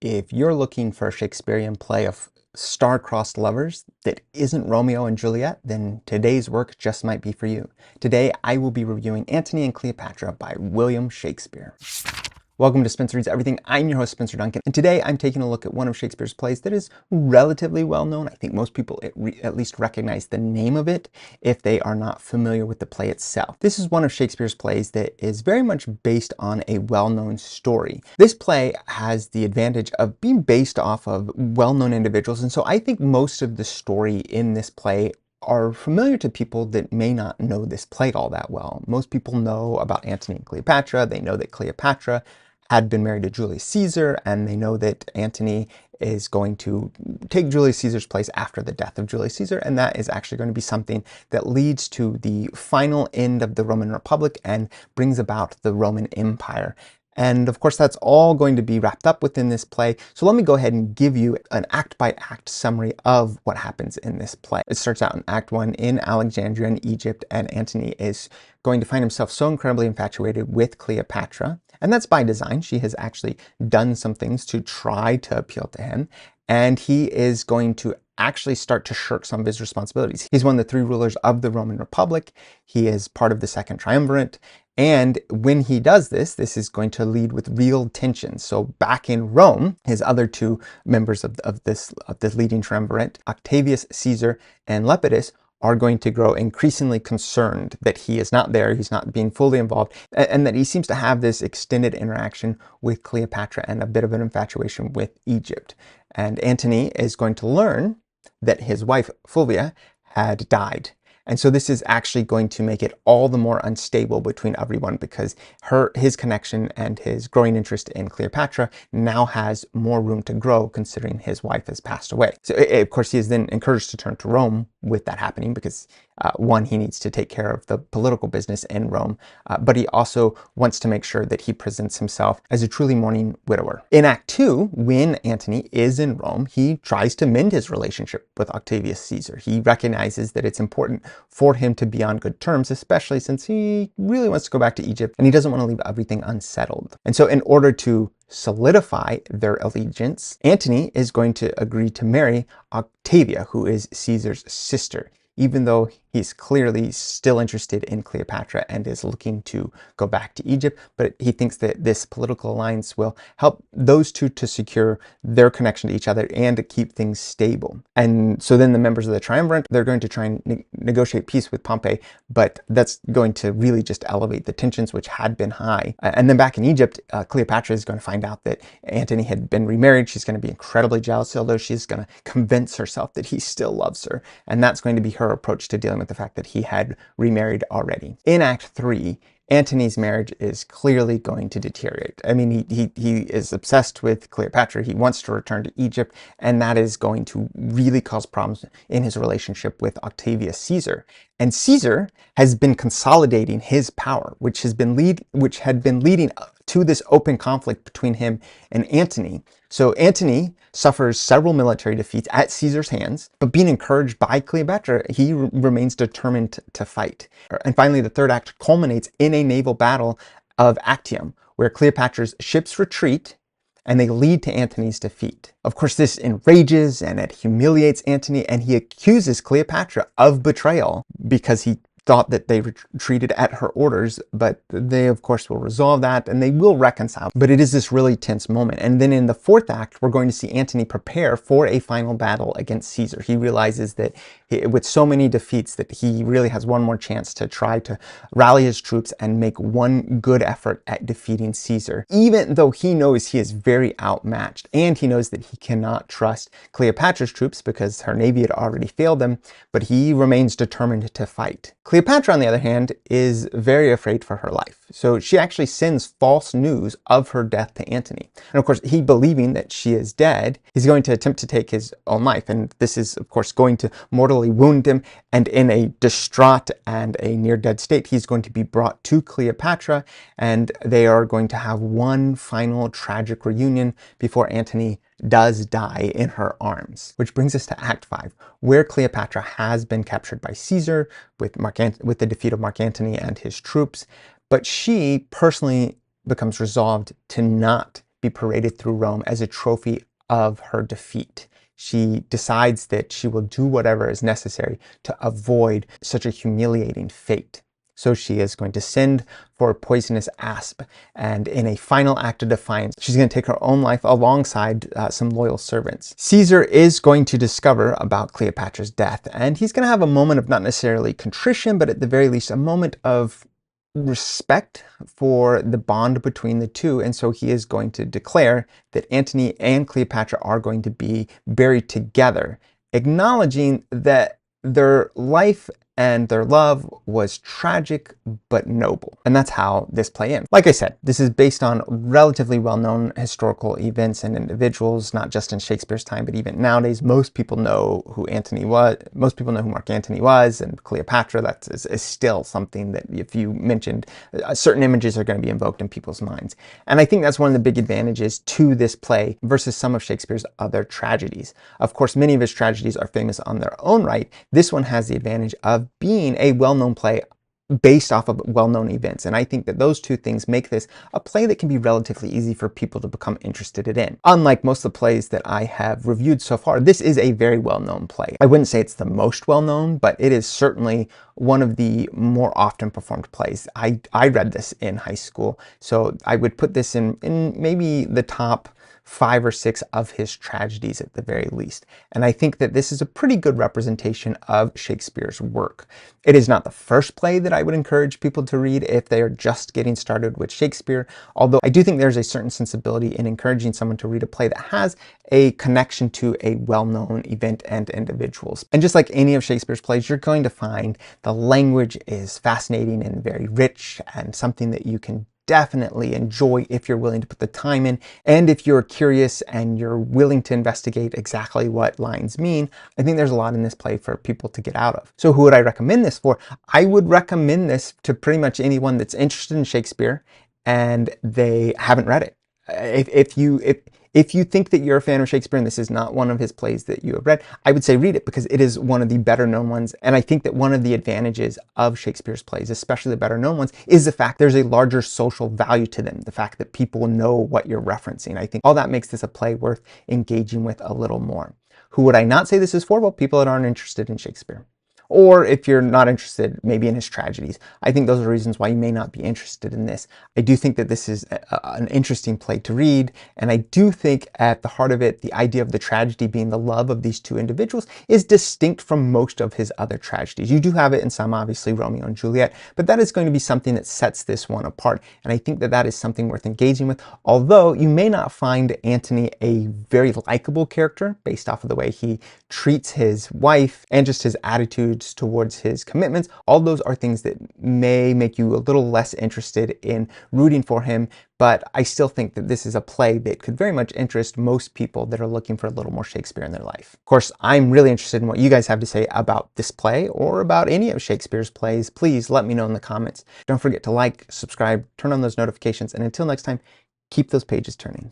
If you're looking for a Shakespearean play of star-crossed lovers that isn't Romeo and Juliet, then today's work just might be for you. Today, I will be reviewing Antony and Cleopatra by William Shakespeare. Welcome to Spencer Reads Everything. I'm your host, Spencer Duncan, and today I'm taking a look at one of Shakespeare's plays that is relatively well known. I think most people at least recognize the name of it if they are not familiar with the play itself. This is one of Shakespeare's plays that is very much based on a well-known story. This play has the advantage of being based off of well-known individuals, and so I think most of the story in this play are familiar to people that may not know this play all that well. Most people know about Antony and Cleopatra. They know that Cleopatra had been married to Julius Caesar, and they know that Antony is going to take Julius Caesar's place after the death of Julius Caesar, and that is actually going to be something that leads to the final end of the Roman Republic and brings about the Roman Empire. And of course, that's all going to be wrapped up within this play. So let me go ahead and give you an act-by-act summary of what happens in this play. It starts out in Act 1 in Alexandria in Egypt, and Antony is going to find himself so incredibly infatuated with Cleopatra. And that's by design. She has actually done some things to try to appeal to him. And he is going to actually start to shirk some of his responsibilities. He's one of the three rulers of the Roman Republic. He is part of the Second Triumvirate. And when he does this, this is going to lead with real tension. So back in Rome, his other two members of this leading triumvirate, Octavius Caesar and Lepidus, are going to grow increasingly concerned that he is not there, he's not being fully involved, and that he seems to have this extended interaction with Cleopatra and a bit of an infatuation with Egypt. And Antony is going to learn that his wife, Fulvia, had died. And so this is actually going to make it all the more unstable between everyone because his connection and his growing interest in Cleopatra now has more room to grow considering his wife has passed away. So of course he is then encouraged to turn to Rome with that happening because one, he needs to take care of the political business in Rome, but he also wants to make sure that he presents himself as a truly mourning widower. In Act 2, when Antony is in Rome, he tries to mend his relationship with Octavius Caesar. He recognizes that it's important for him to be on good terms, especially since he really wants to go back to Egypt and he doesn't want to leave everything unsettled. And so in order to solidify their allegiance, Antony is going to agree to marry Octavia, who is Caesar's sister, even though he's clearly still interested in Cleopatra and is looking to go back to Egypt. But he thinks that this political alliance will help those two to secure their connection to each other and to keep things stable. And so then the members of the triumvirate, they're going to try and negotiate peace with Pompey, but that's going to really just elevate the tensions, which had been high. And then back in Egypt, Cleopatra is going to find out that Antony had been remarried. She's going to be incredibly jealous, although she's going to convince herself that he still loves her. And that's going to be her approach to dealing with the fact that he had remarried already. In Act 3, Antony's marriage is clearly going to deteriorate. I mean, he is obsessed with Cleopatra. He wants to return to Egypt, and that is going to really cause problems in his relationship with Octavius Caesar. And Caesar has been consolidating his power, which had been leading to this open conflict between him and Antony. So Antony suffers several military defeats at Caesar's hands, but being encouraged by Cleopatra, he remains determined to fight. And finally, the third act culminates in a naval battle of Actium, where Cleopatra's ships retreat and they lead to Antony's defeat. Of course, this enrages and it humiliates Antony, and he accuses Cleopatra of betrayal because he thought that they retreated at her orders, but they of course will resolve that and they will reconcile. But it is this really tense moment. And then in the fourth act, we're going to see Antony prepare for a final battle against Caesar. He realizes that with so many defeats that he really has one more chance to try to rally his troops and make one good effort at defeating Caesar, even though he knows he is very outmatched and he knows that he cannot trust Cleopatra's troops because her navy had already failed them, but he remains determined to fight. Cleopatra, on the other hand, is very afraid for her life. So she actually sends false news of her death to Antony. And of course, he believing that she is dead, he's going to attempt to take his own life. And this is, of course, going to mortally wound him. And in a distraught and a near-dead state, he's going to be brought to Cleopatra, and they are going to have one final tragic reunion before Antony does die in her arms. Which brings us to Act 5, where Cleopatra has been captured by Caesar with the defeat of Mark Antony and his troops, but she personally becomes resolved to not be paraded through Rome as a trophy of her defeat. She decides that she will do whatever is necessary to avoid such a humiliating fate. So she is going to send for a poisonous asp, and in a final act of defiance, she's going to take her own life alongside some loyal servants. Caesar is going to discover about Cleopatra's death, and he's going to have a moment of not necessarily contrition, but at the very least a moment of respect for the bond between the two, and so he is going to declare that Antony and Cleopatra are going to be buried together, acknowledging that their life and their love was tragic but noble. And that's how this play ends. Like I said, this is based on relatively well-known historical events and individuals, not just in Shakespeare's time, but even nowadays. Most people know who Antony was. Most people know who Mark Antony was, and Cleopatra. That is still something that if you mentioned, certain images are going to be invoked in people's minds. And I think that's one of the big advantages to this play versus some of Shakespeare's other tragedies. Of course, many of his tragedies are famous on their own right. This one has the advantage of being a well-known play based off of well-known events. And I think that those two things make this a play that can be relatively easy for people to become interested in. Unlike most of the plays that I have reviewed so far, this is a very well-known play. I wouldn't say it's the most well-known, but it is certainly one of the more often performed plays. I read this in high school, so I would put this in maybe the top 5 or 6 of his tragedies at the very least. And I think that this is a pretty good representation of Shakespeare's work. It is not the first play that I would encourage people to read if they are just getting started with Shakespeare, although I do think there's a certain sensibility in encouraging someone to read a play that has a connection to a well-known event and individuals. And just like any of Shakespeare's plays, you're going to find the language is fascinating and very rich and something that you can definitely enjoy if you're willing to put the time in, and if you're curious and you're willing to investigate exactly what lines mean. I think there's a lot in this play for people to get out of. So who would I recommend this for? I would recommend this to pretty much anyone that's interested in Shakespeare and they haven't read it. If you think that you're a fan of Shakespeare and this is not one of his plays that you have read, I would say read it because it is one of the better known ones. And I think that one of the advantages of Shakespeare's plays, especially the better known ones, is the fact there's a larger social value to them. The fact that people know what you're referencing. I think all that makes this a play worth engaging with a little more. Who would I not say this is for? Well, people that aren't interested in Shakespeare. Or if you're not interested, maybe in his tragedies. I think those are reasons why you may not be interested in this. I do think that this is an interesting play to read, and I do think at the heart of it, the idea of the tragedy being the love of these two individuals is distinct from most of his other tragedies. You do have it in some, obviously, Romeo and Juliet, but that is going to be something that sets this one apart, and I think that that is something worth engaging with, although you may not find Antony a very likable character based off of the way he treats his wife and just his attitude towards his commitments. All those are things that may make you a little less interested in rooting for him, but I still think that this is a play that could very much interest most people that are looking for a little more Shakespeare in their life. Of course, I'm really interested in what you guys have to say about this play or about any of Shakespeare's plays. Please let me know in the comments. Don't forget to like, subscribe, turn on those notifications, and until next time, keep those pages turning.